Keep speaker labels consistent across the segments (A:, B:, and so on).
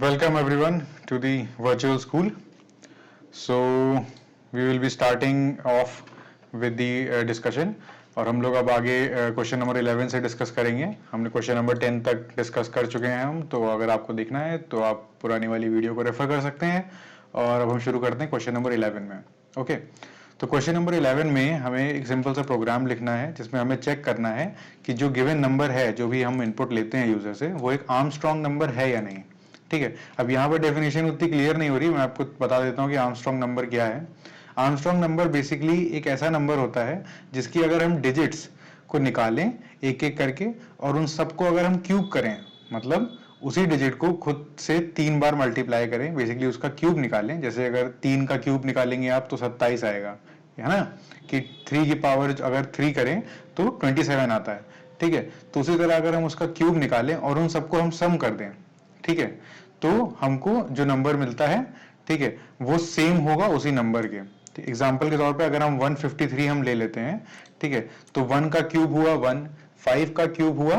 A: Welcome everyone to the virtual school. So we will be starting off with the discussion और हम लोग अब आगे क्वेश्चन नंबर 11 से डिस्कस करेंगे। हमने क्वेश्चन नंबर 10 तक डिस्कस कर चुके हैं हम, तो अगर आपको देखना है तो आप पुरानी वाली वीडियो को रेफर कर सकते हैं। और अब हम शुरू करते हैं क्वेश्चन नंबर 11 में। ओके, तो क्वेश्चन नंबर 11 में हमें एक सिंपल सा प्रोग्राम लिखना है जिसमें हमें चेक करना है कि जो गिवन नंबर है, जो भी हम इनपुट लेते हैं यूजर से, वो एक आर्मस्ट्रॉन्ग नंबर है या नहीं। ठीक है, अब यहाँ पर डेफिनेशन उतनी क्लियर नहीं हो रही, मैं आपको बता देता हूँ कि आर्मस्ट्रॉन्ग नंबर क्या है। आर्मस्ट्रॉन्ग नंबर बेसिकली एक ऐसा नंबर होता है जिसकी अगर हम डिजिट्स को निकालें एक एक करके और उन सबको अगर हम क्यूब करें, मतलब उसी डिजिट को खुद से 3 बार मल्टीप्लाई करें, बेसिकली उसका क्यूब निकालें। जैसे अगर 3 का क्यूब निकालेंगे आप तो 27 आएगा, है ना, कि 3 की पावर अगर 3 करें तो 27 आता है। ठीक है, तो उसी तरह अगर हम उसका क्यूब निकालें और उन सबको हम सम कर दें, ठीक है, तो हमको जो नंबर मिलता है, ठीक है, वो सेम होगा उसी नंबर के। एग्जाम्पल के तौर पे अगर हम 153 हम ले लेते हैं, ठीक है, तो 1 का क्यूब हुआ 1, 5 का क्यूब हुआ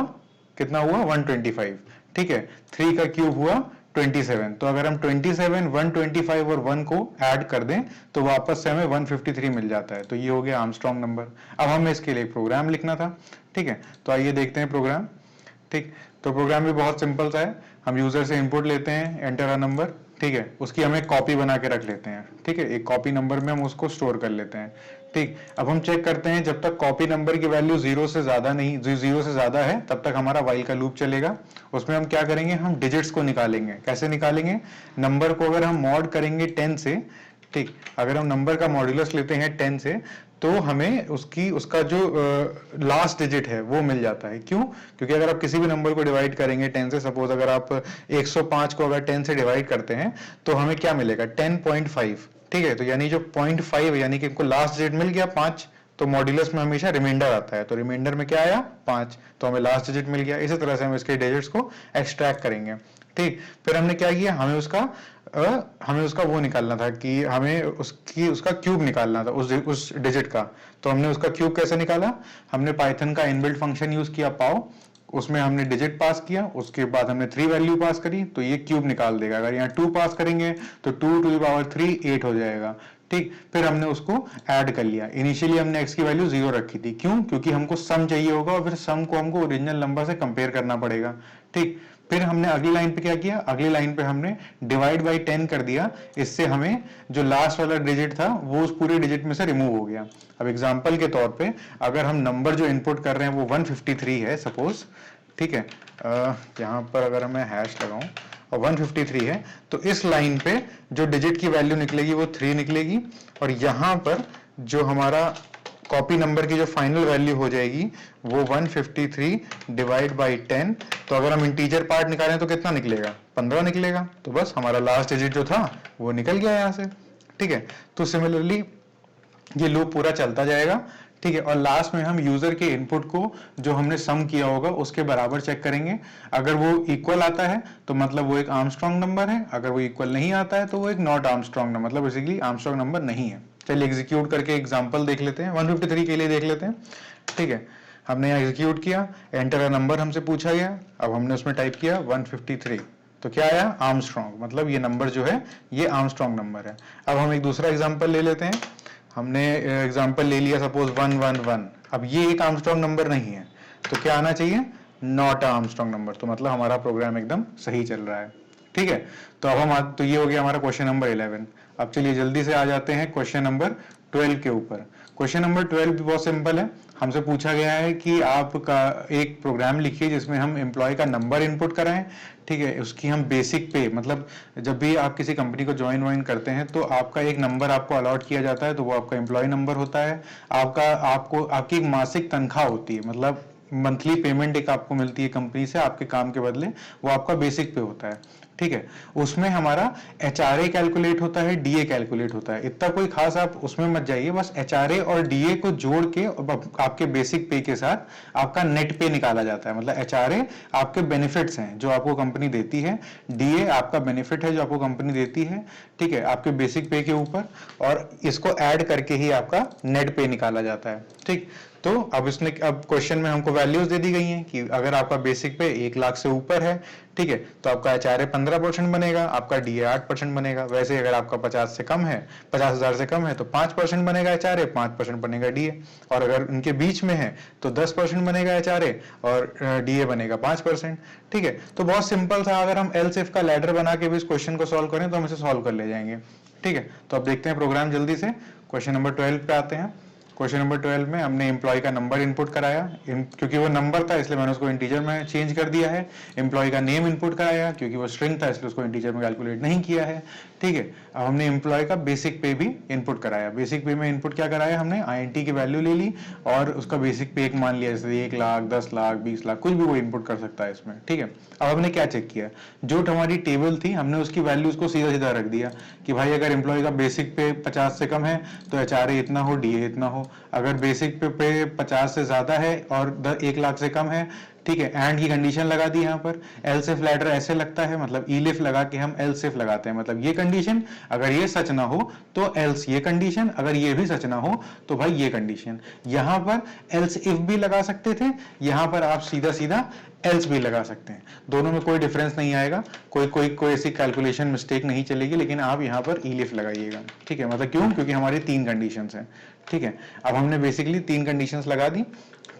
A: कितना हुआ 125, ठीक है, 3 का क्यूब हुआ 27। तो अगर हम 27, 125 और 1 को ऐड कर दें तो वापस से हमें 153 मिल जाता है। तो ये हो गया आर्मस्ट्रॉन्ग नंबर। अब हमें इसके लिए प्रोग्राम लिखना था, ठीक है, तो आइए देखते हैं प्रोग्राम। ठीक, तो प्रोग्राम भी बहुत सिंपल सा है। हम यूजर से इनपुट लेते हैं, एंटर अ नंबर, ठीक है, उसकी हमें कॉपी बना के रख लेते हैं, ठीक है, एक कॉपी नंबर में हम उसको स्टोर कर लेते हैं। ठीक, अब हम चेक करते हैं जब तक कॉपी नंबर की वैल्यू 0 से ज्यादा नहीं, 0 से ज्यादा है तब तक हमारा व्हाइल का लूप चलेगा। उसमें हम क्या करेंगे, हम डिजिट्स को निकालेंगे। कैसे निकालेंगे, नंबर को अगर हम मॉड करेंगे 10 से, ठीक, अगर हम नंबर का मॉड्यूलस लेते हैं 10 से तो हमें उसका जो लास्ट डिजिट है वो मिल जाता है। क्यों, क्योंकि अगर आप किसी भी नंबर को डिवाइड करेंगे 10 से, सपोज अगर आप 105 को अगर 10 से डिवाइड करते हैं तो हमें क्या मिलेगा 10.5, ठीक है, तो यानी जो 0.5 यानी कि इनको लास्ट डिजिट मिल गया 5, तो मॉड्यूलस में हमेशा रिमाइंडर आता है, तो रिमाइंडर में क्या आया 5, तो हमें लास्ट डिजिट मिल गया। इसी तरह से हम इसके डिजिट्स को एक्सट्रैक्ट करेंगे। ठीक, फिर हमने क्या किया, हमें उसका वो निकालना था कि हमें उसका क्यूब निकालना था उस डिजिट का। तो हमने उसका क्यूब कैसे निकाला, हमने पाइथन का इनबिल्ट फंक्शन यूज किया पाओ, उसमें हमने डिजिट पास किया, उसके बाद हमने 3 वैल्यू पास करी, तो ये क्यूब निकाल देगा। अगर यहाँ 2 पास करेंगे तो 2 टू द पावर 3 8 हो जाएगा। ठीक, फिर हमने उसको ऐड कर लिया। इनिशियली हमने x की वैल्यू 0 रखी थी, क्यों, क्योंकि हमको सम चाहिए होगा और फिर सम को हमको ओरिजिनल नंबर से कंपेयर करना पड़ेगा। ठीक, फिर हमने अगली लाइन पे क्या किया, अगली लाइन पे हमने डिवाइड बाई 10 कर दिया। इससे हमें जो लास्ट वाला डिजिट था वो उस पूरे डिजिट में से रिमूव हो गया। अब एग्जांपल के तौर पे अगर हम नंबर जो इनपुट कर रहे हैं वो 153 है सपोज, ठीक है, यहाँ पर अगर मैं हैश लगाऊं और 153 है, तो इस लाइन पे जो डिजिट की वैल्यू निकलेगी वो 3 निकलेगी, और यहाँ पर जो हमारा कॉपी नंबर की जो फाइनल वैल्यू हो जाएगी वो 153 डिवाइड बाई 10। तो अगर हम इंटीजर पार्ट निकालें तो कितना निकलेगा 15 निकलेगा। तो बस हमारा लास्ट डिजिट जो था वो निकल गया यहाँ से। ठीक है, तो सिमिलरली ये लूप पूरा चलता जाएगा। ठीक है, और लास्ट में हम यूजर के इनपुट को जो हमने सम किया होगा उसके बराबर चेक करेंगे। अगर वो इक्वल आता है तो मतलब वो एक आर्मस्ट्रॉन्ग नंबर है, अगर वो इक्वल नहीं आता है तो वो एक नॉट आर्मस्ट्रॉन्ग नंबर, मतलब बेसिकली आर्मस्ट्रॉन्ग नंबर नहीं है। चलिए एग्जीक्यूट करके एग्जांपल देख लेते हैं, 153 के लिए देख लेते हैं। ठीक है, हमने यहाँ एग्जीक्यूट किया, एंटर अ नंबर हमसे पूछा गया, अब हमने उसमें टाइप किया 153, तो क्या आया आर्मस्ट्रॉन्ग, मतलब ये नंबर जो है ये आर्मस्ट्रॉन्ग नंबर है। अब हम एक दूसरा एग्जाम्पल ले लेते हैं। हमने एग्जाम्पल ले लिया सपोज 111, अब ये एक आर्मस्ट्रॉन्ग नंबर नहीं है, तो क्या आना चाहिए नॉट आर्मस्ट्रॉन्ग नंबर, तो मतलब हमारा प्रोग्राम एकदम सही चल रहा है। ठीक है, तो अब हम तो ये हो गया हमारा क्वेश्चन नंबर 11। अब चलिए जल्दी से आ जाते हैं क्वेश्चन नंबर 12 के ऊपर। क्वेश्चन नंबर 12 भी बहुत सिंपल है। हमसे पूछा गया है कि आपका एक प्रोग्राम लिखिए जिसमें हम एम्प्लॉय का नंबर इनपुट कराएं, ठीक है, उसकी हम बेसिक पे, मतलब जब भी आप किसी कंपनी को ज्वाइन करते हैं तो आपका एक नंबर आपको अलॉट किया जाता है, तो वो आपका एम्प्लॉय नंबर होता है। आपकी एक मासिक तनख्वाह होती है, मतलब मंथली पेमेंट एक आपको मिलती है कंपनी से आपके काम के बदले, वो आपका बेसिक पे होता है। ठीक है, उसमें हमारा HRA कैलकुलेट होता है, DA कैलकुलेट होता है। इतना कोई खास आप उसमें मत जाइए, बस HRA और DA को जोड़ के आपके बेसिक पे के साथ आपका नेट पे निकाला जाता है। मतलब HRA आपके बेनिफिट्स हैं जो आपको कंपनी देती है, DA आपका बेनिफिट है जो आपको कंपनी देती है, ठीक है, आपके बेसिक पे के ऊपर, और इसको ऐड करके ही आपका नेट पे निकाला जाता है। ठीक, तो अब क्वेश्चन में हमको वैल्यूज दे दी गई हैं कि अगर आपका बेसिक पे 1 लाख से ऊपर है, ठीक है, तो आपका HRA 15% बनेगा, आपका DA 8% बनेगा। वैसे अगर आपका 50 से कम है, 50,000 से कम है तो 5% बनेगा HRA, 5% बनेगा DA। और अगर उनके बीच में है तो 10% बनेगा HRA और DA बनेगा 5%। ठीक है, तो बहुत सिंपल था। अगर हम LCF का लैडर बना के भी इस क्वेश्चन को सॉल्व करें तो हम इसे सॉल्व कर ले जाएंगे। ठीक है, तो अब देखते हैं प्रोग्राम जल्दी से। क्वेश्चन नंबर 12 पे आते हैं। क्वेश्चन नंबर 12 में हमने एम्प्लॉय का नंबर इनपुट कराया, क्योंकि वो नंबर था इसलिए मैंने उसको इंटीजर में चेंज कर दिया है। एम्प्लॉय का नेम इनपुट कराया, क्योंकि वो स्ट्रिंग था इसलिए उसको इंटीजर में कैलकुलेट नहीं किया है। ठीक है, अब हमने एम्प्लॉय का बेसिक पे भी इनपुट कराया। बेसिक पे में इनपुट क्या कराया हमने, INT की वैल्यू ले ली और उसका बेसिक पे एक मान लिया, जैसे 1 लाख, 10 लाख, 20 लाख, कुछ भी वो इनपुट कर सकता है इसमें। ठीक है, अब हमने क्या चेक किया, जो हमारी टेबल थी हमने उसकी वैल्यूज को सीधा सीधा रख दिया कि भाई अगर एम्प्लॉय का बेसिक पे 50 से कम है तो HRA इतना हो, DA इतना हो। अगर बेसिक पे 50 से ज्यादा है और 1 लाख से कम है, ठीक है, एंड की कंडीशन लगा दी यहाँ पर। एल्सिफ लैडर ऐसे लगता है, मतलब इलिफ लगा के हम एल्सिफ लगाते हैं, मतलब ये कंडीशन अगर ये सच ना हो तो एल्स ये कंडीशन, अगर ये भी सच ना हो तो भाई ये कंडीशन। यहाँ पर एल्स इफ भी लगा सकते थे, यहाँ पर आप सीधा सीधा एल्स भी लगा सकते हैं। दोनों में कोई डिफरेंस नहीं आएगा, कोई ऐसी कैलकुलेशन मिस्टेक नहीं चलेगी, लेकिन आप यहाँ पर इलिफ लगाइएगा। ठीक है, मतलब क्यों, क्योंकि हमारी 3 कंडीशंस हैं। ठीक है, अब हमने बेसिकली 3 कंडीशंस लगा दी।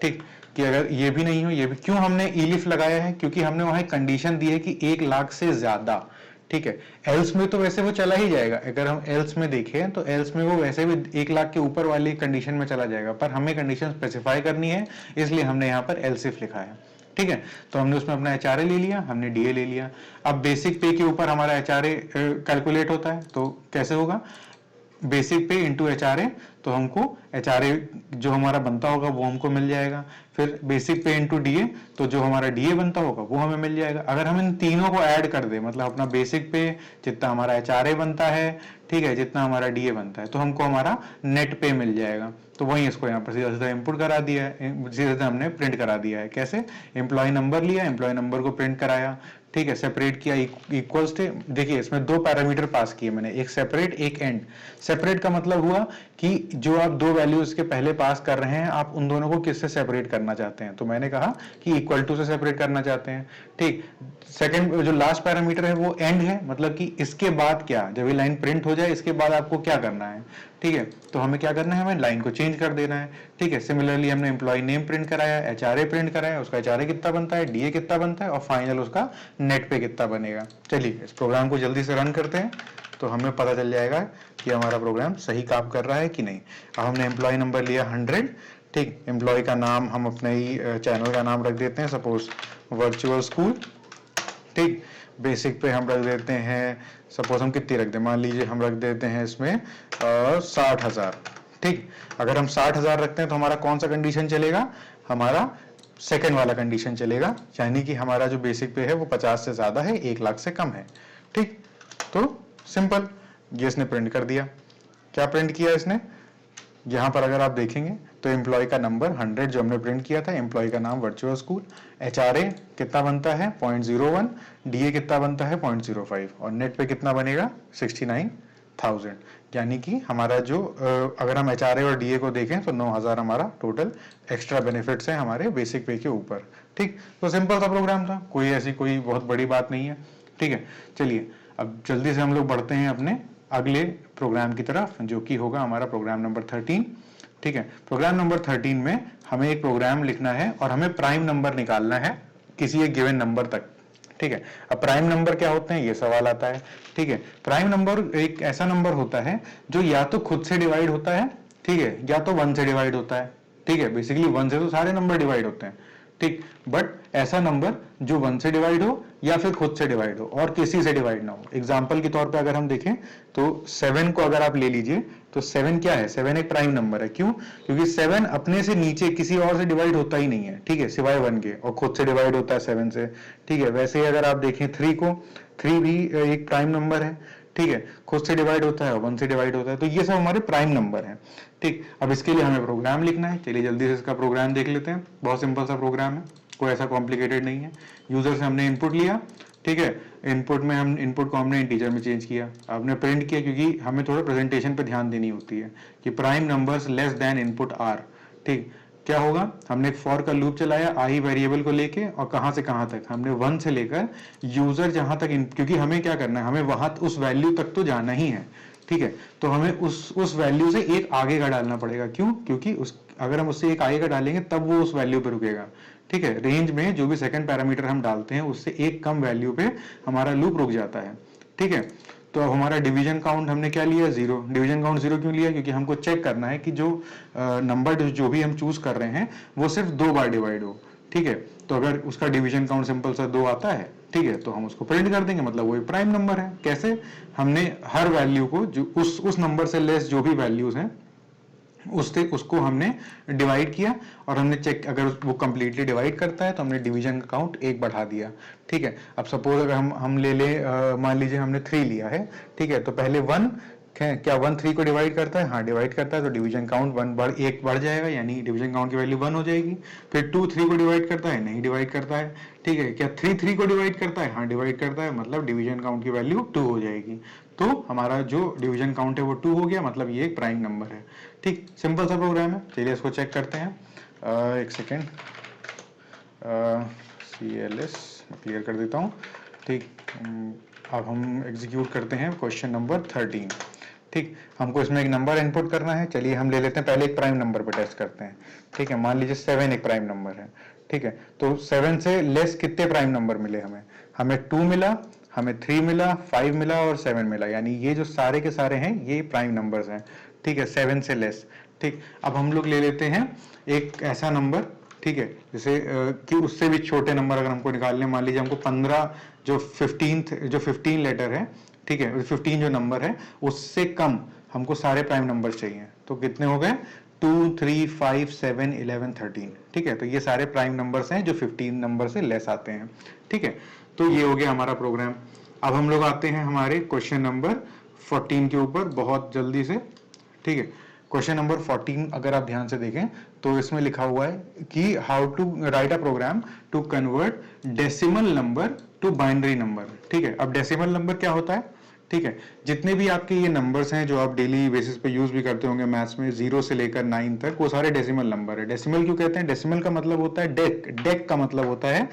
A: ठीक, कि अगर ये भी नहीं हो ये भी। क्यों हमने इलिफ लगाया है, क्योंकि हमने वहां कंडीशन दी है कि 1 लाख से ज्यादा। ठीक है, एल्स में तो वैसे वो चला ही जाएगा। अगर हम एल्स में देखें तो एल्स में वो वैसे भी 1 लाख के ऊपर वाली कंडीशन में चला जाएगा, पर हमें कंडीशन स्पेसिफाई करनी है, इसलिए हमने यहाँ पर एल्सिफ लिखा है। ठीक है, तो हमने उसमें अपना HRA ले लिया, हमने DA ले लिया। अब बेसिक पे के ऊपर हमारा HRA कैलकुलेट होता है, तो कैसे होगा, बेसिक पे इंटू HRA, तो हमको HRA जो हमारा बनता होगा वो हमको मिल जाएगा। फिर बेसिक पे इंटू DA, तो जो हमारा DA बनता होगा वो हमें मिल जाएगा। अगर हम इन तीनों को ऐड कर दे, मतलब अपना बेसिक पे जितना हमारा HRA बनता है, ठीक है, जितना हमारा DA बनता है, तो हमको हमारा नेट पे मिल जाएगा। तो वही इसको यहाँ पर सीधा सीधा इनपुट करा दिया है, सीधा सीधा हमने प्रिंट करा दिया है। कैसे, एम्प्लॉय नंबर लिया, एम्प्लॉय नंबर को प्रिंट कराया, ठीक है, सेपरेट किया, इक्वल्स थे। देखिए इसमें 2 पैरामीटर पास किए मैंने, एक सेपरेट एक एंड। सेपरेट का मतलब हुआ कि जो आप 2 वैल्यूज के पहले पास कर रहे हैं, आप उन दोनों को किससे सेपरेट करना चाहते हैं, तो मैंने कहा कि इक्वल टू से सेपरेट करना चाहते हैं। ठीक, सेकंड जो लास्ट पैरामीटर है वो एंड है, मतलब कि इसके बाद क्या, जब ये लाइन प्रिंट हो जाए इसके बाद आपको क्या करना है। ठीक है, तो हमें क्या करना है, हमें लाइन को चेंज कर देना है। ठीक है, सिमिलरली हमने एम्प्लॉय नेम प्रिंट कराया, HRA प्रिंट कराया, उसका HRA कितना बनता है, DA कितना बनता है, और फाइनल उसका नेट पे कितना बनेगा। चलिए इस प्रोग्राम को जल्दी से रन करते हैं, तो हमें पता चल जाएगा कि हमारा प्रोग्राम सही काम कर रहा है कि नहीं। अब हमने एम्प्लॉय नंबर लिया 100। ठीक, एम्प्लॉय का नाम हम अपने ही चैनल का नाम रख देते हैं, सपोज वर्चुअल स्कूल। ठीक, बेसिक पे हम रख देते हैं, सपोज हम कितनी रख दें, मान लीजिए हम रख देते हैं इसमें 60,000। ठीक, अगर हम 60,000 रखते हैं तो हमारा कौन सा कंडीशन चलेगा, हमारा सेकंड वाला कंडीशन चलेगा, यानी कि हमारा जो बेसिक पे है वो 50 से ज्यादा है, 1 लाख से कम है। ठीक, तो सिंपल, ये इसने प्रिंट कर दिया। क्या प्रिंट किया इसने, यहां पर अगर आप देखेंगे तो एम्प्लॉय का नंबर 100 जो हमने प्रिंट किया था, एम्प्लॉय का नाम वर्चुअल स्कूल, HRA कितना बनता है 0.01, DA कितना बनता है 0.05, और नेट पे कितना बनेगा 69,000। यानी कि हमारा जो अगर हम HRA और DA को देखें तो 9,000 हमारा टोटल एक्स्ट्रा बेनिफिट्स हैं हमारे बेसिक पे के ऊपर। ठीक, तो सिंपल सा प्रोग्राम था, कोई ऐसी कोई बहुत बड़ी बात नहीं है। ठीक है, चलिए अब जल्दी से हम लोग बढ़ते हैं अपने अगले प्रोग्राम की तरफ, जो कि होगा हमारा प्रोग्राम नंबर 13। ठीक है, प्रोग्राम नंबर 13 में हमें एक प्रोग्राम लिखना है और हमें प्राइम नंबर निकालना है किसी एक गिवन नंबर तक। ठीक है, अब प्राइम नंबर क्या होते हैं ये सवाल आता है। ठीक है, प्राइम नंबर एक ऐसा नंबर होता है जो या तो खुद से डिवाइड होता है, ठीक है, या तो 1 से डिवाइड होता है। ठीक है, बेसिकली 1 से तो सारे नंबर डिवाइड होते हैं। ठीक, बट ऐसा नंबर जो 1 से डिवाइड हो या फिर खुद से डिवाइड हो और किसी से डिवाइड ना हो। एग्जांपल के तौर पे अगर हम देखें तो 7 को अगर आप ले लीजिए तो 7 क्या है, 7 एक प्राइम नंबर है। क्यों, क्योंकि 7 अपने से नीचे किसी और से डिवाइड होता ही नहीं है, ठीक है, सिवाय 1 के, और खुद से डिवाइड होता है 7 से। ठीक है, वैसे ही अगर आप देखें 3 को, 3 भी एक प्राइम नंबर है, ठीक है, खुद से डिवाइड होता है, 1 से डिवाइड होता है, तो ये सब हमारे प्राइम नंबर हैं। ठीक, अब इसके लिए हमें प्रोग्राम लिखना है। चलिए जल्दी से इसका प्रोग्राम देख लेते हैं, बहुत सिंपल सा प्रोग्राम है, कोई ऐसा कॉम्प्लिकेटेड नहीं है। यूजर से हमने इनपुट लिया, ठीक है, इनपुट में हम इनपुट को हमने इंटीजर में चेंज किया, आपने प्रिंट किया, क्योंकि हमें थोड़ा प्रेजेंटेशन पे ध्यान देनी होती है कि prime numbers less than input are. ठीक, क्या होगा, हमने एक फॉर का लूप चलाया आई वेरिएबल को लेके, और कहां से कहां तक, हमने 1 से लेकर यूजर जहां तक, क्योंकि हमें क्या करना है, हमें वहां उस वैल्यू तक तो जाना ही है, ठीक है। तो हमें उस वैल्यू से एक आगे का डालना पड़ेगा, क्यों, क्योंकि उस अगर हम उससे एक आगे का डालेंगे तब वो उस वैल्यू पे रुकेगा, ठीक है। रेंज में जो भी सेकंड पैरामीटर हम डालते हैं उससे एक कम वैल्यू पे हमारा लूप रुक जाता है, ठीक है। तो अब हमारा डिवीजन काउंट हमने क्या लिया, 0। डिवीजन काउंट 0 क्यों लिया, क्योंकि हमको चेक करना है कि जो नंबर जो भी हम चूज कर रहे हैं वो सिर्फ 2 बार डिवाइड हो, ठीक है। तो अगर उसका डिवीजन काउंट सिंपल सा 2 आता है, ठीक है, तो हम उसको प्रिंट कर देंगे, मतलब वो एक प्राइम नंबर है। कैसे, हमने हर वैल्यू को जो उस नंबर से लेस जो भी वैल्यूज हैं उसको हमने डिवाइड किया, और हमने चेक, अगर वो कंप्लीटली डिवाइड करता है तो हमने डिवीजन का काउंट 1 बढ़ा दिया, ठीक है। अब सपोज अगर हम ले ले, मान लीजिए हमने 3 लिया है, ठीक है, तो पहले 1, क्या 1 3 को डिवाइड करता है, हाँ डिवाइड करता है, तो डिवीजन काउंट 1 बढ़ जाएगा, यानी डिवीजन काउंट की वैल्यू 1 हो जाएगी। फिर 2 3 को डिवाइड करता है, नहीं डिवाइड करता है, ठीक है। क्या 3 3 को डिवाइड करता है, हाँ डिवाइड करता है, मतलब डिवीजन काउंट की वैल्यू 2 हो जाएगी। तो हमारा जो डिवीजन काउंट है वो 2 हो गया, मतलब ये एक प्राइम नंबर है, ठीक। सिंपल सा प्रोग्राम है, चलिए इसको चेक करते हैं। एक सेकेंड, CLS क्लियर कर देता हूँ, ठीक। अब हम एग्जीक्यूट करते हैं क्वेश्चन नंबर 13, ठीक। हमको इसमें एक नंबर इनपुट करना है, चलिए हम ले लेते हैं, पहले एक प्राइम नंबर पे टेस्ट करते हैं, ठीक है। मान लीजिए 7 एक प्राइम नंबर है, ठीक है। तो 7 से लेस कितने प्राइम नंबर मिले हमें 2 मिला, हमें 3 मिला, 5 मिला और 7 मिला, यानी ये जो सारे के सारे हैं ये प्राइम नंबर्स हैं, ठीक है, 7 से लेस, ठीक। अब हम लोग ले लेते हैं एक ऐसा नंबर, ठीक है, जैसे कि उससे भी छोटे नंबर अगर हमको निकालने, मान लीजिए हमको 15 जो 15 लेटर है, ठीक है, 15 जो नंबर है उससे कम हमको सारे प्राइम नंबर चाहिए, तो कितने हो गए, 2 3 5 7 11 13, ठीक है। तो ये सारे प्राइम नंबर्स हैं जो 15 नंबर से लेस आते हैं, ठीक है। तो ये हो गया हमारा प्रोग्राम। अब हम लोग आते हैं हमारे क्वेश्चन नंबर 14 के ऊपर बहुत जल्दी से, ठीक है। क्वेश्चन नंबर 14 अगर आप ध्यान से देखें तो इसमें लिखा हुआ है कि how to write a program to convert decimal number to binary number, ठीक है। अब डेसिमल नंबर क्या होता है, ठीक है, जितने भी आपके ये नंबर्स हैं जो आप डेली बेसिस पे यूज भी करते होंगे मैथ्स में, 0 से लेकर 9 तक, वो सारे डेसिमल नंबर है। डेसिमल क्यों कहते हैं, डेसिमल का मतलब होता है डेक, डेक का मतलब होता है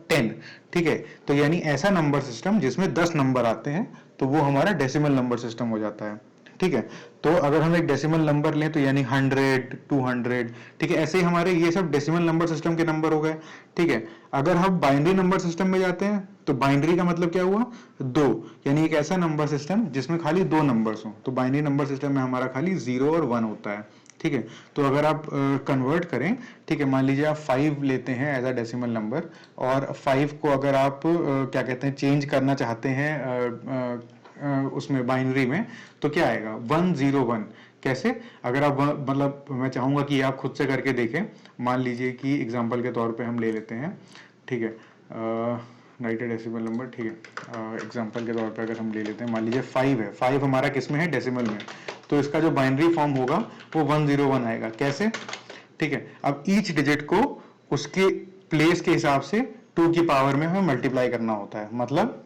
A: 10, ठीक है। तो यानी ऐसा नंबर सिस्टम जिसमें 10 नंबर आते हैं तो वो हमारा डेसिमल नंबर सिस्टम हो जाता है, ठीक है। तो अगर हम एक डेसिमल नंबर लें तो यानी 100 200, ठीक है, ऐसे ही हमारे ये सब डेसिमल नंबर सिस्टम के नंबर हो गए, ठीक है। अगर हम बाइनरी नंबर सिस्टम में जाते हैं तो बाइनरी का मतलब क्या हुआ, 2, यानी एक ऐसा नंबर सिस्टम जिसमें खाली 2 नंबर्स हो। तो बाइनरी नंबर सिस्टम में हमारा खाली 0 और 1 होता है, ठीक है। तो अगर आप कन्वर्ट करें, ठीक है, मान लीजिए आप 5 लेते हैं एज अ डेसिमल नंबर, और 5 को अगर आप क्या कहते हैं चेंज करना चाहते हैं उसमें बाइनरी में, तो क्या आएगा 101। कैसे, अगर आप मतलब मैं चाहूंगा कि आप खुद से करके देखें, मान लीजिए कि एग्जांपल के तौर पे हम ले लेते हैं, ठीक है, राइट डेसिमल नंबर, ठीक है, एग्जांपल के तौर पे अगर हम ले लेते हैं, मान लीजिए 5 है, 5 हमारा किस में है, डेसिमल में, तो इसका जो बाइनरी फॉर्म होगा वो 101 आएगा। कैसे, ठीक है, अब ईच डिजिट को उसके प्लेस के हिसाब से 2 की पावर में हमें मल्टीप्लाई करना होता है, मतलब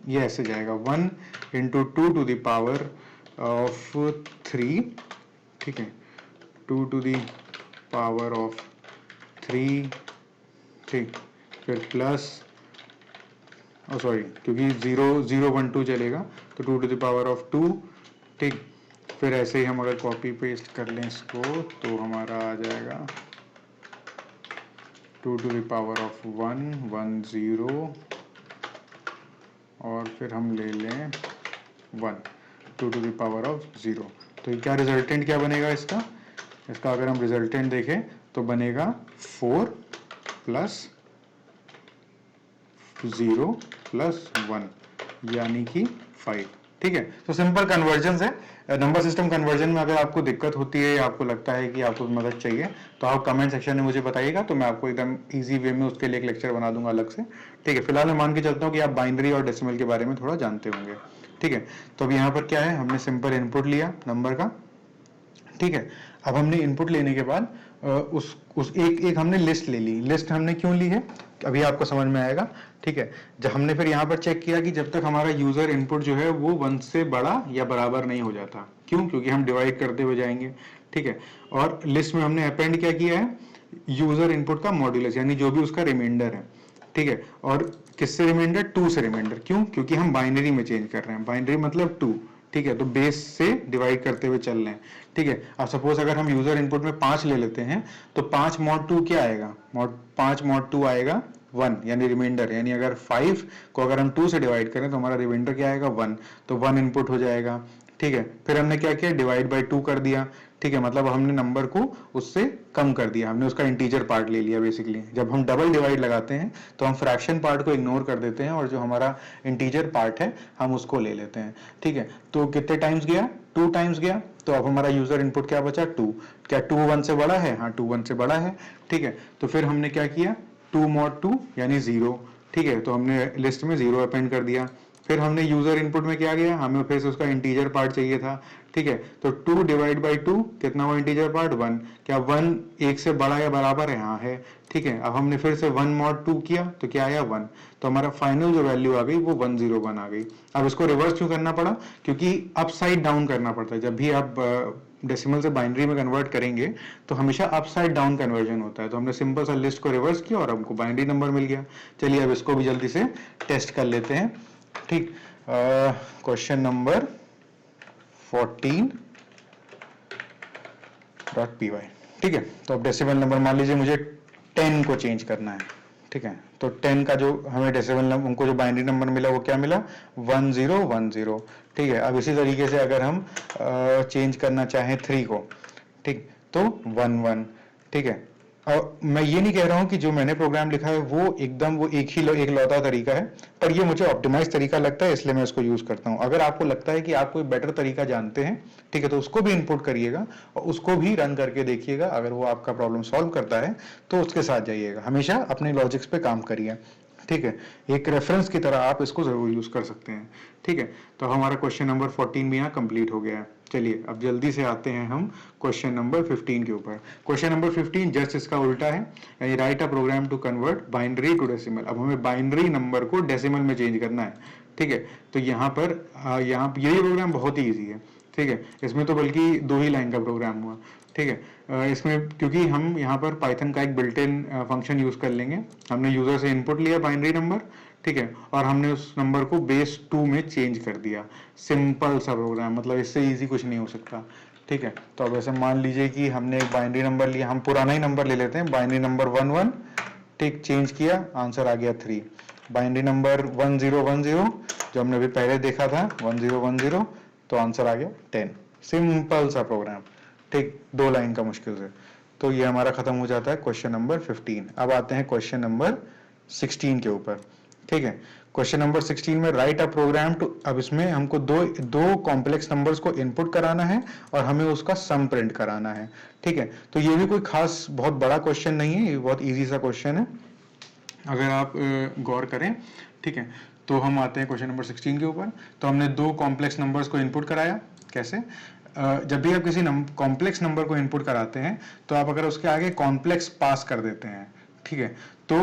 A: ये ऐसे जाएगा 1 into 2 to the power of 3, ठीक है, 2 टू द पावर ऑफ 3, ठीक, फिर प्लस, सॉरी क्योंकि 0 0 1 2 चलेगा तो 2 टू द पावर ऑफ 2, ठीक। फिर ऐसे ही हम अगर कॉपी पेस्ट कर लें इसको तो हमारा आ जाएगा 2 टू द पावर ऑफ 1 1 0, और फिर हम ले लें 1 2 टू द पावर ऑफ 0। तो क्या रिजल्टेंट क्या बनेगा इसका अगर हम रिजल्टेंट देखें तो बनेगा 4 प्लस 0 प्लस 1 यानी कि 5, ठीक है। तो सिंपल कन्वर्जन है, नंबर सिस्टम कन्वर्जन में अगर आपको दिक्कत होती है या आपको लगता है कि आपको मदद चाहिए तो आप कमेंट सेक्शन में मुझे बताइएगा, तो मैं आपको एकदम इजी वे में उसके लिए एक लेक्चर बना दूंगा अलग से, ठीक है। फिलहाल मैं मान के चलता हूँ कि आप बाइनरी और डेसिमल के बारे में थोड़ा जानते होंगे, ठीक है। तो अब यहाँ पर क्या है, हमने सिंपल इनपुट लिया नंबर का, ठीक है। अब हमने इनपुट लेने के बाद उस एक हमने लिस्ट ले ली। लिस्ट हमने क्यों ली है अभी आपको समझ में आएगा, ठीक है। जब हमने फिर यहाँ पर चेक किया कि जब तक हमारा यूजर इनपुट जो है वो 1 से बड़ा या बराबर नहीं हो जाता, क्यों, क्योंकि हम डिवाइड करते हुए जाएंगे, ठीक है। और लिस्ट में हमने अपेंड क्या किया है, यूजर इनपुट का मॉड्यूलस, यानी जो भी उसका रिमाइंडर है, ठीक है। और किससे रिमाइंडर, 2 से रिमाइंडर, क्यों, क्योंकि हम बाइनरी में चेंज कर रहे हैं, बाइनरी मतलब 2, ठीक है। तो बेस से डिवाइड करते हुए चल रहे हैं, ठीक है। अब सपोज अगर हम यूजर इनपुट में 5 ले लेते हैं तो 5 mod 2 क्या आएगा, 5 mod 2 आएगा 1, यानी रिमाइंडर, यानी अगर 5 को अगर हम 2 से डिवाइड करें तो हमारा रिमाइंडर क्या आएगा, 1, तो 1 इनपुट हो जाएगा, ठीक है। फिर हमने क्या किया, डिवाइड बाई 2 कर दिया, ठीक है, मतलब हमने नंबर को उससे कम कर दिया, हमने उसका इंटीजर पार्ट ले लिया बेसिकली। जब हम डबल डिवाइड लगाते हैं तो हम फ्रैक्शन पार्ट को इग्नोर कर देते हैं और जो हमारा इंटीजर पार्ट है हम उसको ले लेते हैं, ठीक है। तो कितने टाइम्स गया, 2 टाइम्स गया, तो अब हमारा यूजर इनपुट क्या बचा, 2। क्या 2 1 से बड़ा है, हाँ 2 1 से बड़ा है, ठीक है। तो फिर हमने क्या किया, 2 mod 2 यानी 0, ठीक है। तो हमने लिस्ट में 0 अपेंड कर दिया। फिर हमने यूजर इनपुट में क्या गया, हमें फिर से उसका इंटीजर पार्ट चाहिए था, ठीक है। तो 2 डिवाइड बाई 2 कितना हुआ इंटीजर पार्ट, 1। क्या 1 1 से बड़ा या बराबर है, हाँ है, ठीक है। अब हमने फिर से 1 mod 2 किया तो क्या आया, 1। तो हमारा फाइनल जो वैल्यू आ गई वो 101 आ गई। अब इसको रिवर्स क्यों करना पड़ा, क्योंकि अपसाइड डाउन करना पड़ता है। जब भी आप डेसिमल से बाइनरी में कन्वर्ट करेंगे तो हमेशा अपसाइड डाउन कन्वर्जन होता है। तो हमने सिंपल सा लिस्ट को रिवर्स किया और हमको बाइनरी नंबर मिल गया। चलिए अब इसको भी जल्दी से टेस्ट कर लेते हैं, ठीक। क्वेश्चन नंबर 14.py, ठीक है। तो अब डेसिमल नंबर मान लीजिए मुझे 10 को चेंज करना है, ठीक है। तो 10 का जो हमें डेसिमल नंबर, उनको जो बाइनरी नंबर मिला वो क्या मिला, 1010, ठीक है। अब इसी तरीके से अगर हम चेंज करना चाहें 3 को, ठीक, तो 11, ठीक है। और मैं ये नहीं कह रहा हूं कि जो मैंने प्रोग्राम लिखा है वो एकदम वो एक लौता तरीका है, पर ये मुझे ऑप्टिमाइज तरीका लगता है इसलिए मैं इसको यूज करता हूं। अगर आपको लगता है कि आप कोई बेटर तरीका जानते हैं, ठीक है, तो उसको भी इनपुट करिएगा और उसको भी रन करके देखिएगा। अगर वो आपका प्रॉब्लम सॉल्व करता है तो उसके साथ जाइएगा, हमेशा अपने लॉजिक्स पे काम करिए, ठीक है। एक रेफरेंस की तरह आप इसको जरूर यूज कर सकते हैं, ठीक है। तो हमारा क्वेश्चन नंबर 14 भी यहाँ कंप्लीट हो गया है। चलिए अब जल्दी से आते हैं हम क्वेश्चन नंबर 15 के ऊपर। क्वेश्चन नंबर 15 जस्ट इसका उल्टा है, यानी write a program to convert binary to decimal. अब हमें बाइनरी नंबर को डेसिमल में चेंज करना है, ठीक है। तो यहाँ पर यही प्रोग्राम बहुत ही ईजी है, ठीक है। इसमें तो बल्कि 2 ही लाइन का प्रोग्राम हुआ, ठीक है। इसमें क्योंकि हम यहाँ पर पाइथन का एक बिल्ट इन फंक्शन यूज कर लेंगे। हमने यूजर से इनपुट लिया बाइनरी नंबर, ठीक है, और हमने उस नंबर को बेस 2 में चेंज कर दिया। सिंपल सा प्रोग्राम, मतलब इससे इजी कुछ नहीं हो सकता, ठीक है। तो अब ऐसे मान लीजिए कि हमने एक बाइनरी नंबर लिया, हम पुराना ही नंबर ले लेते हैं, बाइनरी नंबर 11, ठीक, चेंज किया, आंसर आ गया 3। बाइनरी नंबर 1010 जो हमने अभी पहले देखा था 1010, तो आंसर आ गया 10। सिंपल सा प्रोग्राम, ठीक, 2 लाइन का मुश्किल से। तो ये हमारा खत्म हो जाता है क्वेश्चन नंबर 15। अब आते हैं क्वेश्चन नंबर 16 के ऊपर, ठीक है। क्वेश्चन नंबर 16 में राइट अ प्रोग्राम टू, अब इसमें हमको दो कॉम्प्लेक्स नंबर्स को इनपुट कराना है और हमें उसका सम प्रिंट कराना है, ठीक है। तो ये भी कोई खास बहुत बड़ा क्वेश्चन नहीं है, ये बहुत इजी सा क्वेश्चन है अगर आप गौर करें, ठीक है। तो हम आते हैं क्वेश्चन नंबर 16 के ऊपर। तो हमने 2 कॉम्प्लेक्स नंबर्स को इनपुट कराया। कैसे, जब भी आप किसी कॉम्प्लेक्स नंबर को इनपुट कराते हैं तो आप अगर उसके आगे कॉम्प्लेक्स पास कर देते हैं, ठीक है, तो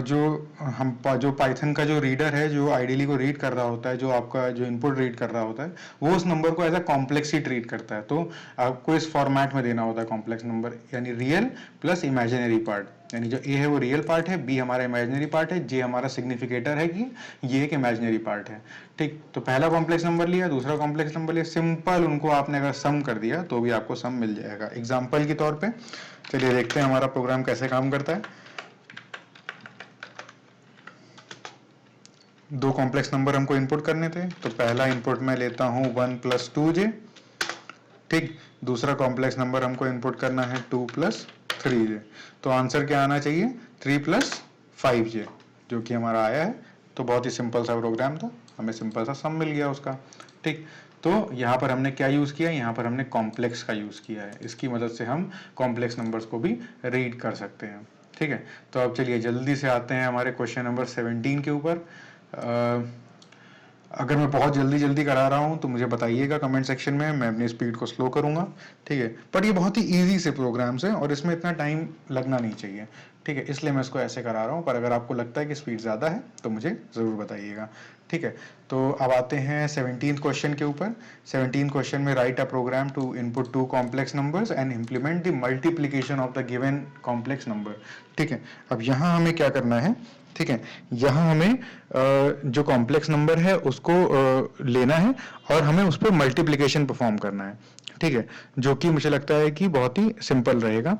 A: जो पाइथन का जो रीडर है, जो आइडियली को रीड कर रहा होता है, जो आपका जो इनपुट रीड कर रहा होता है, वो उस नंबर को एज अ कॉम्प्लेक्स ही ट्रीट करता है। तो आपको इस फॉर्मेट में देना होता है कॉम्प्लेक्स नंबर, यानी रियल प्लस इमेजिनरी पार्ट, यानी जो ए है वो रियल पार्ट है, बी हमारा इमेजिनरी पार्ट है, जे हमारा सिग्निफिकेटर है कि ये एक इमेजिनरी पार्ट है, ठीक। तो पहला कॉम्प्लेक्स नंबर लिया, दूसरा कॉम्प्लेक्स नंबर लिया, सिंपल उनको आपने अगर सम कर दिया तो भी आपको सम मिल जाएगा एग्जाम्पल के तौर पर। चलिए देखते हैं हमारा प्रोग्राम कैसे काम करता है। 2 कॉम्प्लेक्स नंबर हमको इनपुट करने थे, तो पहला इनपुट मैं लेता हूं 1 + 2j, ठीक। दूसरा कॉम्प्लेक्स नंबर हमको इनपुट करना है 2 + 3j। तो आंसर क्या आना चाहिए, 3 + 5j, जो कि हमारा आया है। तो बहुत ही सिंपल सा प्रोग्राम था, हमें सिंपल सा सम मिल गया उसका, ठीक। तो यहाँ पर हमने क्या यूज किया, यहाँ पर हमने कॉम्प्लेक्स का यूज किया है। इसकी मदद से हम कॉम्प्लेक्स नंबर्स को भी रीड कर सकते हैं, ठीक है। तो अब चलिए जल्दी से आते हैं हमारे क्वेश्चन नंबर 17 के ऊपर। अगर मैं बहुत जल्दी करा रहा हूं तो मुझे बताइएगा कमेंट सेक्शन में, मैं अपनी स्पीड को स्लो करूंगा, ठीक है। पर ये बहुत ही इजी से प्रोग्राम्स है और इसमें इतना टाइम लगना नहीं चाहिए, ठीक है, इसलिए मैं इसको ऐसे करा रहा हूँ, पर अगर आपको लगता है कि स्पीड ज़्यादा है तो मुझे ज़रूर बताइएगा। ठीक है, तो अब आते हैं 17th क्वेश्चन के ऊपर। 17th क्वेश्चन में write a program to input 2 complex numbers and implement the multiplication of the given complex number. ठीक है, अब यहाँ हमें क्या करना है, ठीक है, यहाँ हमें जो कॉम्प्लेक्स नंबर है उसको लेना है और हमें उस पर मल्टीप्लीकेशन परफॉर्म करना है। ठीक है, जो कि मुझे लगता है कि बहुत ही सिंपल रहेगा।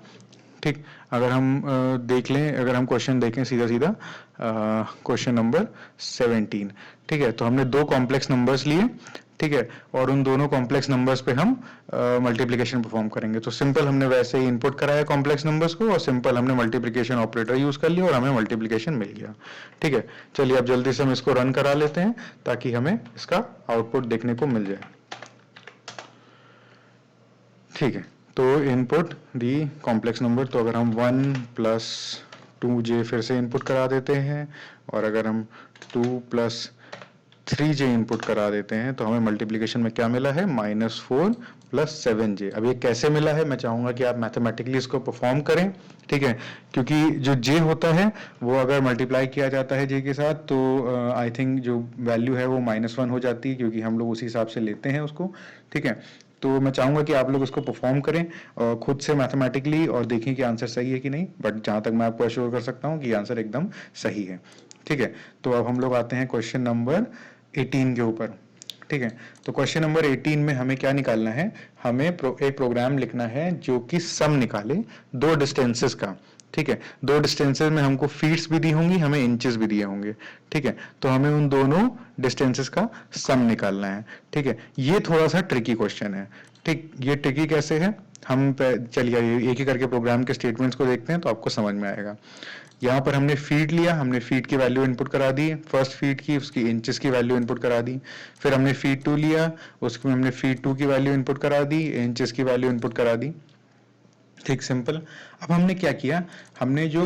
A: ठीक, अगर हम देख लें, अगर हम क्वेश्चन देखें सीधा सीधा, क्वेश्चन नंबर 17। ठीक है, तो हमने दो कॉम्प्लेक्स नंबर्स लिए, ठीक है, और उन दोनों कॉम्प्लेक्स नंबर्स पे हम मल्टीप्लिकेशन परफॉर्म करेंगे। तो सिंपल हमने वैसे ही इनपुट कराया कॉम्प्लेक्स नंबर्स को और सिंपल हमने मल्टीप्लिकेशन ऑपरेटर यूज कर लिया और हमें मल्टीप्लिकेशन मिल गया। ठीक है, चलिए अब जल्दी से हम इसको रन करा लेते हैं ताकि हमें इसका आउटपुट देखने को मिल जाए। ठीक है, तो इनपुट दी कॉम्प्लेक्स नंबर, तो अगर हम 1 + 2j फिर से इनपुट करा देते हैं और अगर हम 2 + 3j इनपुट करा देते हैं तो हमें मल्टीप्लिकेशन में क्या मिला है, -4 + 7j। अब ये कैसे मिला है, मैं चाहूंगा कि आप मैथमेटिकली इसको परफॉर्म करें। ठीक है, क्योंकि जो j होता है वो अगर मल्टीप्लाई किया जाता है j के साथ तो आई थिंक जो वैल्यू है वो -1 हो जाती है, क्योंकि हम लोग उसी हिसाब से लेते हैं उसको। ठीक है, तो मैं चाहूंगा कि आप लोग उसको परफॉर्म करें खुद से मैथमेटिकली और देखें कि आंसर सही है कि नहीं, बट जहां तक मैं आपको अश्योर कर सकता हूं कि आंसर एकदम सही है। ठीक है, तो अब हम लोग आते हैं क्वेश्चन नंबर 18 के ऊपर। ठीक है, तो क्वेश्चन नंबर 18 में हमें क्या निकालना है, हमें एक प्रोग्राम लिखना है जो कि सम निकाले दो डिस्टेंसेस का। ठीक है, दो डिस्टेंसेस में हमको फीट्स भी दी होंगी, हमें इंचेस भी दिए होंगे। ठीक है, तो हमें उन दोनों डिस्टेंसेस का सम निकालना है। ठीक है, ये थोड़ा सा ट्रिकी क्वेश्चन है। ठीक, ये ट्रिकी कैसे है, हम चलिए एक ही करके प्रोग्राम के स्टेटमेंट्स को देखते हैं तो आपको समझ में आएगा। यहाँ पर हमने फीट लिया, हमने फीट की वैल्यू इनपुट करा दी, फर्स्ट फीट की उसकी इंचेस की वैल्यू इनपुट करा दी। फिर हमने फीट 2 लिया, उसमें हमने फीट 2 की वैल्यू इनपुट करा दी, इंचेस की वैल्यू इनपुट करा दी। ठीक, सिंपल। अब हमने क्या किया, हमने जो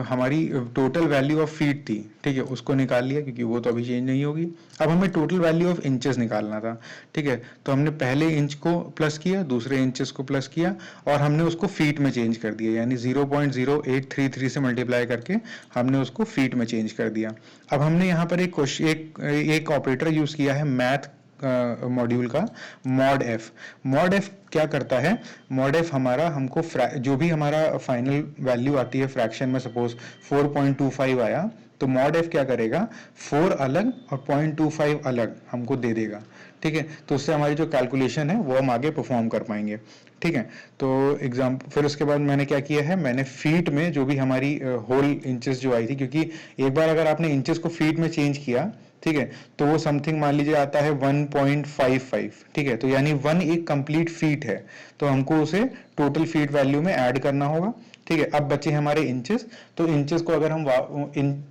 A: हमारी टोटल वैल्यू ऑफ फीट थी, ठीक है, उसको निकाल लिया क्योंकि वो तो अभी चेंज नहीं होगी। अब हमें टोटल वैल्यू ऑफ इंचेस निकालना था। ठीक है, तो हमने पहले इंच को प्लस किया, दूसरे इंचेस को प्लस किया और हमने उसको फीट में चेंज कर दिया, यानी 0.0833 से मल्टीप्लाई करके हमने उसको फीट में चेंज कर दिया। अब हमने यहाँ पर एक ऑपरेटर यूज किया है मैथ मॉड्यूल का, मॉड एफ। मॉड एफ क्या करता है, मॉड एफ हमारा हमको जो भी हमारा फाइनल वैल्यू आती है फ्रैक्शन में, सपोज 4.25 आया, तो मॉड एफ क्या करेगा, 4 अलग और 0.25 अलग हमको दे देगा। ठीक है, तो उससे हमारी जो कैलकुलेशन है वो हम आगे परफॉर्म कर पाएंगे। ठीक है, तो एग्जाम्पल फिर उसके बाद मैंने क्या किया है, मैंने फीट में जो भी हमारी होल इंचेस जो आई थी, क्योंकि एक बार अगर आपने इंचेस को फीट में चेंज किया, ठीक है, तो वो समथिंग मान लीजिए आता है 1.55। ठीक है, तो यानी 1 एक कंप्लीट फीट है, तो हमको उसे टोटल फीट वैल्यू में ऐड करना होगा। ठीक है, अब बचे हमारे इंचेस, तो इंचेस को अगर हम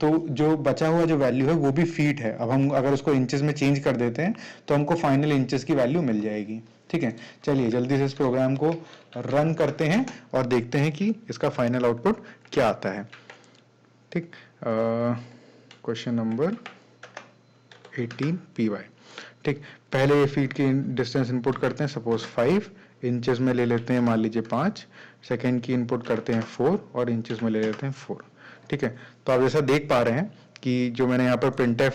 A: तो जो बचा हुआ जो वैल्यू है वो भी फीट है। अब हम अगर उसको इंचेस में चेंज कर देते हैं तो हमको फाइनल इंचेस की वैल्यू मिल जाएगी। ठीक है, चलिए जल्दी से इस प्रोग्राम को रन करते हैं और देखते हैं कि इसका फाइनल आउटपुट क्या आता है। ठीक, क्वेश्चन नंबर 18 py। ठीक, पहले ये फीट की डिस्टेंस इनपुट करते हैं, सपोज 5, इंचेस में ले लेते हैं मान लीजिए 5, सेकेंड की इनपुट करते हैं 4 और इंचेस में ले लेते हैं 4। ठीक है, तो आप जैसा देख पा रहे हैं कि जो मैंने यहाँ पर printf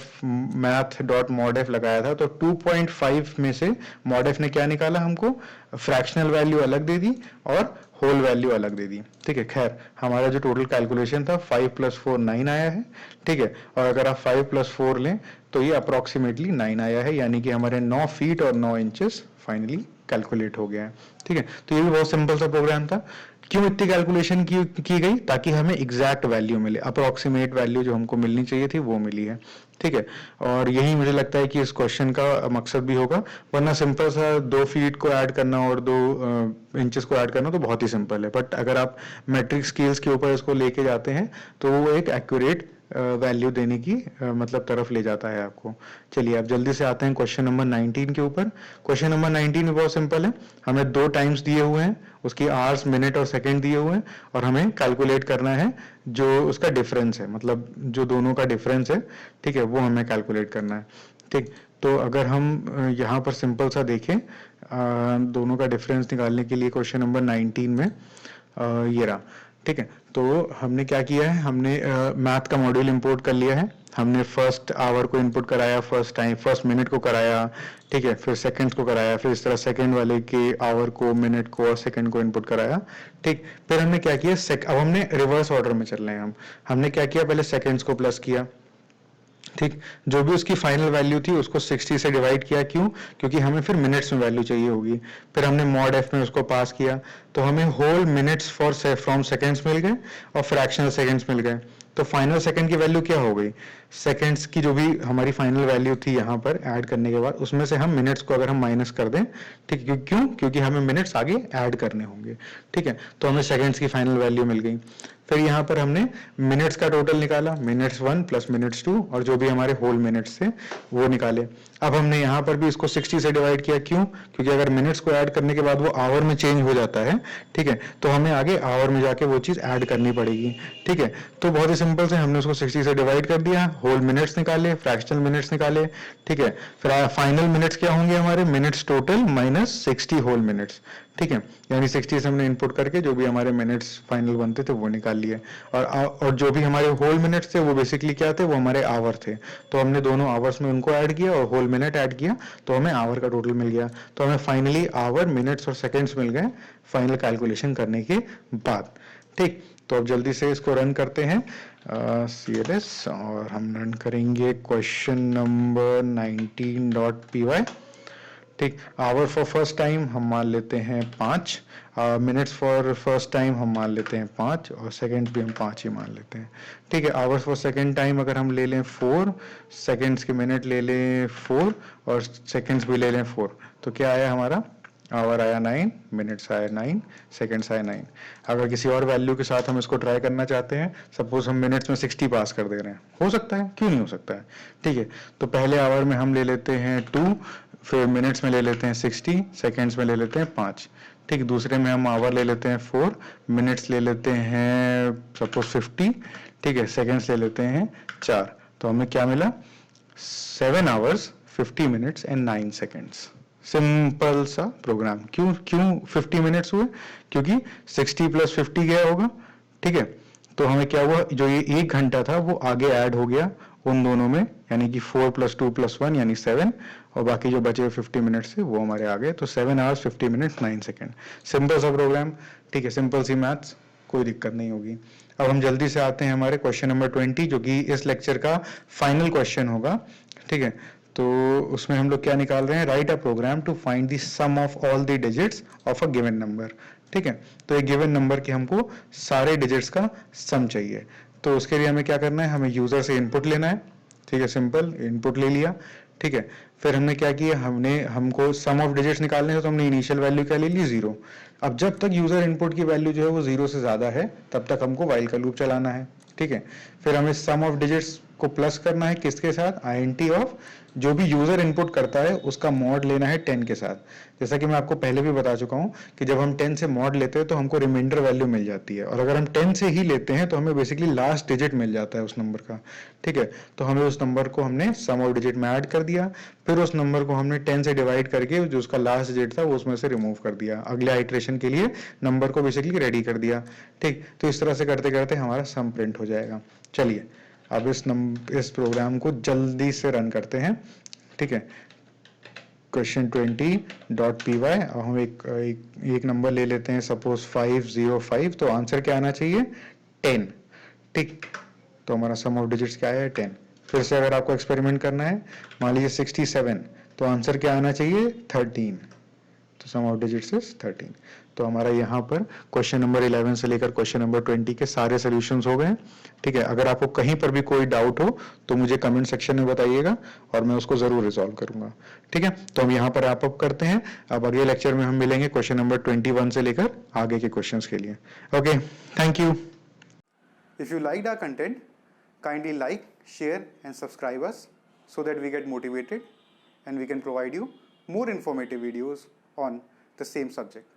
A: math.modf लगाया था, तो 2.5 में से modf ने क्या निकाला, हमको फ्रैक्शनल वैल्यू अलग दे दी और होल वैल्यू अलग दे दी। ठीक है, खैर हमारा जो टोटल कैलकुलेशन था 5 + 4 9 आया है। ठीक है, और अगर आप 5 + 4 लें तो ये अप्रोक्सीमेटली 9 आया है, यानी कि हमारे 9 फीट और 9 इंचेस फाइनली कैलकुलेट हो गया है। ठीक है, तो ये भी बहुत सिंपल सा प्रोग्राम था। क्यों इतनी कैलकुलेशन की गई, ताकि हमें एग्जैक्ट वैल्यू मिले, अप्रोक्सीमेट वैल्यू जो हमको मिलनी चाहिए थी वो मिली है। ठीक है, और यही मुझे लगता है कि इस क्वेश्चन का मकसद भी होगा, वरना सिंपल सा 2 फीट को ऐड करना और 2 इंचेस को ऐड करना तो बहुत ही सिंपल है, बट अगर आप मेट्रिक स्केल्स के ऊपर इसको लेके जाते हैं तो वो एक एक्यूरेट वैल्यू देने की मतलब तरफ ले जाता है आपको। चलिए अब जल्दी से आते हैं क्वेश्चन नंबर 19 के ऊपर। क्वेश्चन नंबर 19 भी बहुत सिंपल है, हमें 2 टाइम्स दिए हुए हैं, उसकी आवर्स, मिनट और सेकंड दिए हुए हैं और हमें कैलकुलेट करना है जो उसका डिफरेंस है, मतलब जो दोनों का डिफरेंस है। ठीक है, वो हमें कैलकुलेट करना है। ठीक, तो अगर हम यहाँ पर सिंपल सा देखें दोनों का डिफरेंस निकालने के लिए क्वेश्चन नंबर 19 में ये रहा। ठीक है, तो हमने क्या किया है, हमने मैथ का मॉड्यूल इंपोर्ट कर लिया है, हमने फर्स्ट आवर को इनपुट कराया, फर्स्ट टाइम फर्स्ट मिनट को कराया, ठीक है, फिर सेकंड्स को कराया, फिर इस तरह सेकंड वाले के आवर को, मिनट को और सेकंड को इनपुट कराया, ठीक। फिर हमने क्या किया, अब हमने रिवर्स ऑर्डर में चल रहे हैं हमने क्या किया, पहले सेकंड्स को प्लस किया, ठीक, जो भी उसकी फाइनल वैल्यू थी उसको 60 से डिवाइड किया, क्यों, क्योंकि हमें फिर मिनट्स में वैल्यू चाहिए होगी। फिर हमने मॉड एफ में उसको पास किया, तो हमें whole minutes for from seconds मिल गए और फ्रैक्शनल सेकंड्स मिल गए। तो फाइनल सेकंड की वैल्यू क्या हो गई, सेकंड्स की जो भी हमारी फाइनल वैल्यू थी यहाँ पर ऐड करने के बाद, उसमें से हम मिनट्स को अगर हम माइनस कर दें, ठीक, क्यों, क्योंकि हमें मिनट्स आगे ऐड करने होंगे, ठीक है, तो हमें सेकंड्स की फाइनल वैल्यू मिल गई। फिर यहाँ पर हमने मिनट्स का टोटल निकाला, मिनट्स 1 प्लस मिनट्स 2 और जो भी हमारे होल मिनट्स थे वो निकाले। अब हमने यहाँ पर भी इसको 60 से डिवाइड किया, क्यों, क्योंकि अगर मिनट्स को ऐड करने के बाद वो आवर में चेंज हो जाता है, ठीक है, तो हमें आगे आवर में जाके वो चीज ऐड करनी पड़ेगी, ठीक है। तो बहुत ही सिंपल से हमने उसको 60 से डिवाइड कर दिया, होल मिनट्स निकाले, फ्रैक्शनल मिनट्स निकाले, ठीक है। फिर फाइनल मिनट्स क्या होंगे हमारे, minutes total minus 60 whole minutes, ठीक है, यानी 60 से हमने इनपुट करके जो भी हमारे मिनट्स फाइनल बनते थे वो निकाल लिए, और जो भी हमारे होल मिनट्स थे वो बेसिकली क्या थे, वो हमारे आवर थे, तो हमने दोनों आवर्स में उनको ऐड किया और होल मिनट ऐड किया, तो हमें आवर का टोटल मिल गया। तो हमें फाइनली आवर, मिनट्स और सेकेंड्स मिल गए फाइनल कैलकुलेशन करने के बाद, ठीक। तो अब जल्दी से इसको रन करते हैं CLS, और हम रन करेंगे क्वेश्चन नंबर 19.py, ठीक। आवर फॉर फर्स्ट टाइम हम मान लेते हैं 5, मिनट्स फॉर फर्स्ट टाइम हम मान लेते हैं 5 और सेकंड्स भी हम 5 ही मान लेते हैं, ठीक है। आवर्स फॉर सेकंड टाइम अगर हम ले लें 4, सेकंड्स के मिनट ले लें 4 और सेकंड्स भी ले लें 4, तो क्या आया हमारा, आवर आया 9, मिनट्स आया 9, सेकंड्स आया 9। अगर किसी और वैल्यू के साथ हम इसको ट्राई करना चाहते हैं, सपोज हम मिनट्स में 60 पास कर दे रहे हैं, हो सकता है, क्यों नहीं हो सकता है, ठीक है। तो पहले आवर में हम ले लेते हैं 2, फिर मिनट्स में ले लेते हैं 60, सेकंड्स में ले लेते हैं 5, ठीक। दूसरे में हम आवर ले लेते हैं 4, मिनट्स ले लेते हैं सपोज 50, ठीक है, सेकंड्स ले लेते हैं 4, तो हमें क्या मिला, 7 hours 50 minutes and 9 seconds. Simple सा प्रोग्राम। क्यों क्यों 50 मिनट्स हुए, क्योंकि 60 प्लस 50 गया होगा, ठीक है। तो हमें क्या हुआ, जो ये 1 घंटा था वो आगे ऐड हो गया उन दोनों में, यानी कि 4 + 2 + 1 यानी 7, और बाकी जो बचे हुए 50 मिनट्स थे वो हमारे आ गए। तो 7 आवर्स 50 मिनट्स 9 सेकंड। सिंपल सा प्रोग्राम, ठीक है, सिंपल सी मैथ्स, कोई दिक्कत नहीं होगी। अब हम जल्दी से आते हैं हमारे क्वेश्चन नंबर 20, जो कि इस लेक्चर का फाइनल क्वेश्चन होगा, ठीक है। तो उसमें हम लोग क्या निकाल रहे हैं, write a program to find the sum of all the digits of a given number, ठीक है। तो एक गिवन नंबर के हमको सारे डिजिट्स का सम चाहिए। तो उसके लिए हमें क्या करना है, हमें यूजर से इनपुट लेना है, ठीक है, सिंपल इनपुट ले लिया, ठीक है। फिर हमने क्या किया, हमको सम ऑफ डिजिट्स निकालने हैं, तो हमने इनिशियल वैल्यू क्या ले ली, 0। अब जब तक यूजर इनपुट की वैल्यू जो है वो 0 से ज्यादा है, तब तक हमको व्हाइल का लूप चलाना है, ठीक है। फिर हमें सम ऑफ डिजिट्स को प्लस करना है किसके साथ, INT ऑफ जो भी यूजर इनपुट करता है उसका मॉड लेना है 10 के साथ। जैसा कि मैं आपको पहले भी बता चुका हूं कि जब हम 10 से मॉड लेते हैं तो हमको रिमाइंडर वैल्यू मिल जाती है, और अगर हम 10 से ही लेते हैं तो हमें बेसिकली लास्ट डिजिट मिल जाता है उस नंबर का, ठीक है। तो हमें उस नंबर को हमने सम ऑफ डिजिट में ऐड कर दिया, फिर उस नंबर को हमने 10 से डिवाइड करके जो उसका लास्ट डिजिट था वो उसमें से रिमूव कर दिया, अगले आइट्रेशन के लिए नंबर को बेसिकली रेडी कर दिया, ठीक। तो इस तरह से करते करते हमारा सम प्रिंट हो जाएगा। चलिए अब इस प्रोग्राम को जल्दी से रन करते हैं, ठीक है। क्वेश्चन 20.py, और हम एक नंबर ले लेते हैं सपोज 505, तो आंसर क्या आना चाहिए, 10, ठीक। तो हमारा सम ऑफ डिजिट्स क्या है, 10। फिर से अगर आपको एक्सपेरिमेंट करना है, मान लीजिए 67, तो आंसर क्या आना चाहिए, 13, तो सम ऑफ डिजिट्स इज 13। तो हमारा यहाँ पर क्वेश्चन नंबर 11 से लेकर क्वेश्चन नंबर 20 के सारे सॉल्यूशंस हो गए, ठीक है। अगर आपको कहीं पर भी कोई डाउट हो तो मुझे कमेंट सेक्शन में बताइएगा और मैं उसको जरूर रिजॉल्व करूंगा, ठीक है। तो हम यहाँ पर रैप अप करते हैं। अब अगले लेक्चर में हम मिलेंगे क्वेश्चन नंबर 21 से लेकर आगे के क्वेश्चंस के लिए। Okay, thank you.
B: If you liked our content, kindly like, share and subscribe us so that we get motivated and we can provide you more informative videos on the same subject.